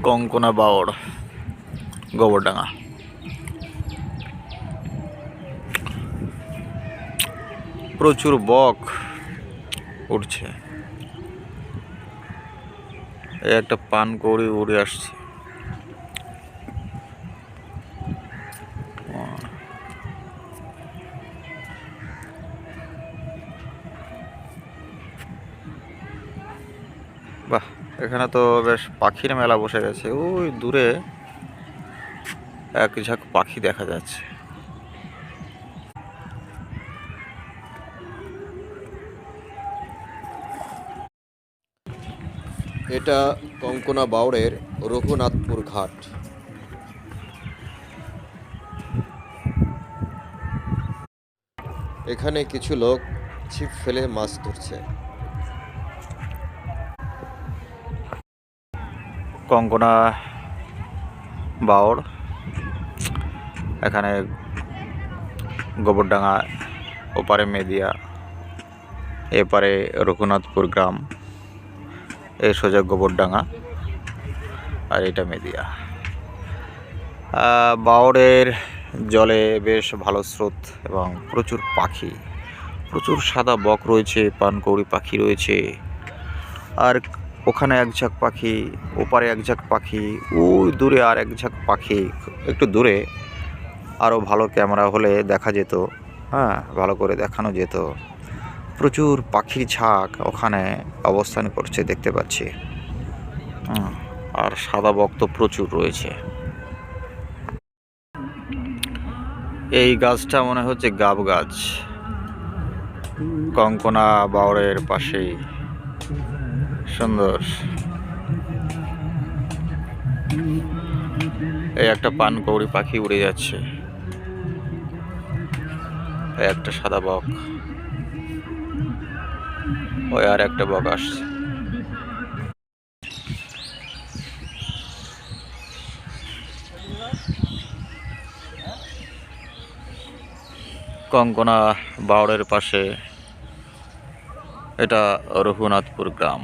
কঙ্কনা বাওড়, গোবরডাঙ্গা। প্রচুর বক উঠছে। এই একটা পানকৌড়ি উড়ে আসছে। বাহ, এখানে তো বেশ পাখির মেলা বসে গেছে। ওই দূরে এক ঝাঁক পাখি দেখা যাচ্ছে। এটা কঙ্কনা বাওড়ের রঘুনাথপুর ঘাট। এখানে কিছু লোক ছিপ ফেলে মাছ ধরছে। কঙ্কনা বাওড়, এখানে গোবরডাঙ্গা, ওপারে মেদিয়া, এপারে রঘুনাথপুর গ্রাম, এই সোজা গোবরডাঙ্গা, আর এটা মেদিয়া। বাওড়ের জলে বেশ ভালো স্রোত এবং প্রচুর পাখি, প্রচুর সাদা বক রয়েছে, পানকৌড়ি পাখি রয়েছে। আর ওখানে এক ঝাঁক পাখি, ওপারে এক ঝাঁক পাখি, ওই দূরে আর এক ঝাঁক পাখি। একটু দূরে আরও ভালো ক্যামেরা হলে দেখা যেত, হ্যাঁ, ভালো করে দেখানো যেত। প্রচুর পাখির ঝাঁক ওখানে অবস্থান করছে দেখতে পাচ্ছি। আর সাদা বক তো প্রচুর রয়েছে। এই গাছটা মনে হচ্ছে গাব গাছ, কঙ্কনা বাওড়ের পাশেই। সুন্দর। এই একটা পানকৌড়ি পাখি উড়ে যাচ্ছে, এই একটা সাদা বক, ওই আর একটা বক আসছে। কঙ্কনা বাওড়ের পাশে এটা রঘুনাথপুর গ্রাম।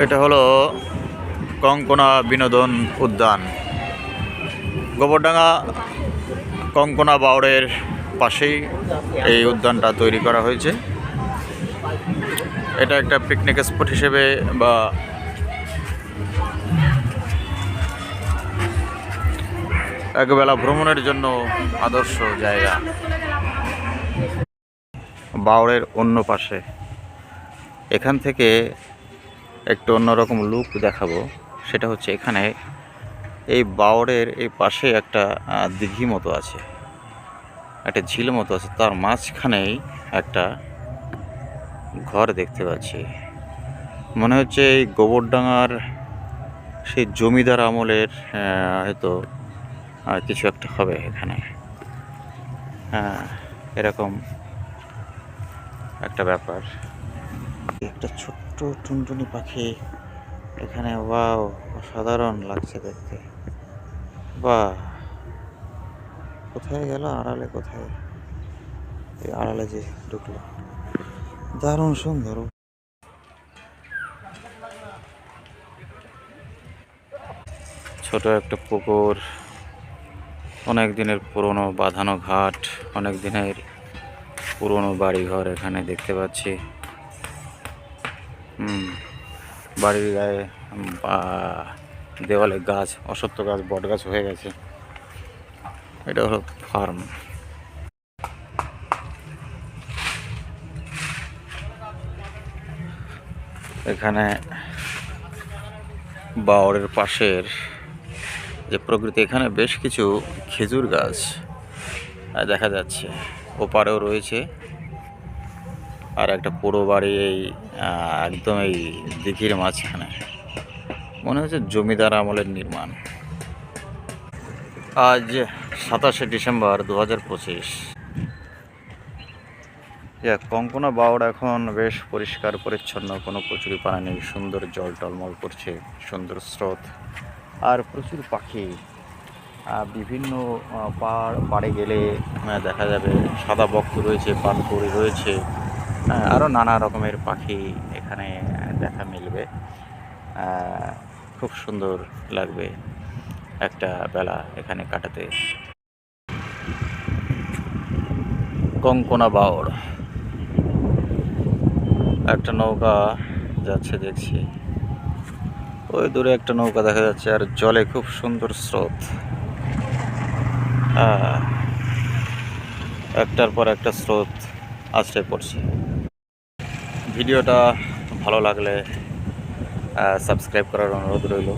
এটা হলো কঙ্কনা বিনোদন উদ্যান। গোবরডাঙ্গা কঙ্কনা বাওড়ের পাশেই এই উদ্যানটা তৈরি করা হয়েছে। এটা একটা পিকনিক স্পট হিসেবে বা একবেলা ভ্রমণের জন্য আদর্শ জায়গা। বাওড়ের অন্য পাশে, এখান থেকে একটু অন্যরকম লুক দেখাবো। সেটা হচ্ছে এখানে এই বাওড়ের এই পাশে একটা দিঘি মতো আছে, একটা ঝিল মতো আছে, তার মাঝখানেই একটা ঘর দেখতে পাচ্ছি। মনে হচ্ছে এই গোবরডাঙ্গার সেই জমিদার আমলের হয়তো কিছু একটা হবে এখানে। হ্যাঁ, এরকম একটা ব্যাপার। একটা ছোট্ট টুনটুনি পাখি এখানে, ওয়াও, অসাধারণ লাগছে দেখতে। বাহ, কোথায় গেল আড়ালে? কোথায় এই আড়ালে যে ঢুকলো, দারুণ সুন্দর। ছোট একটা পুকুর, অনেক দিনের পুরনো বাঁধানো ঘাট, অনেক দিনের পুরনো বাড়িঘর এখানে দেখতে পাচ্ছি। বাড়ির গায়ে দেওয়ালে গাছ, অশ্বত্থ গাছ, বট গাছ হয়ে গেছে। এটা হলো ফার্ম। এখানে বাওড়ের পাশের যে প্রকৃতি, এখানে বেশ কিছু খেজুর গাছ দেখা যাচ্ছে। ওপারেও রয়েছে আর একটা পুরো বাড়ি এই একদম এই দিঘির মাঝখানে। মনে হচ্ছে জমিদার আমলের নির্মাণ। আজ 27শে ডিসেম্বর 2025। কঙ্কনা বাওড় এখন বেশ পরিষ্কার পরিচ্ছন্ন, কোনো কচুরিপানা নেই, সুন্দর জল টলমল করছে, সুন্দর স্রোত আর প্রচুর পাখি। বিভিন্ন পাড়ে গেলে দেখা যাবে সাদা বক রয়েছে, পানকৌড়ি রয়েছে, আরও নানা রকমের পাখি এখানে দেখা মিলবে। খুব সুন্দর লাগবে একটা বেলা এখানে কাটাতে। কঙ্কনা বাওড়, একটা নৌকা যাচ্ছে দেখছি, ওই দূরে একটা নৌকা দেখা যাচ্ছে, আর জলে খুব সুন্দর স্রোত। একটার পর একটা স্রোত আছড়ে পড়ছে। ভিডিওটা ভালো লাগলে সাবস্ক্রাইব করার অনুরোধ রইল।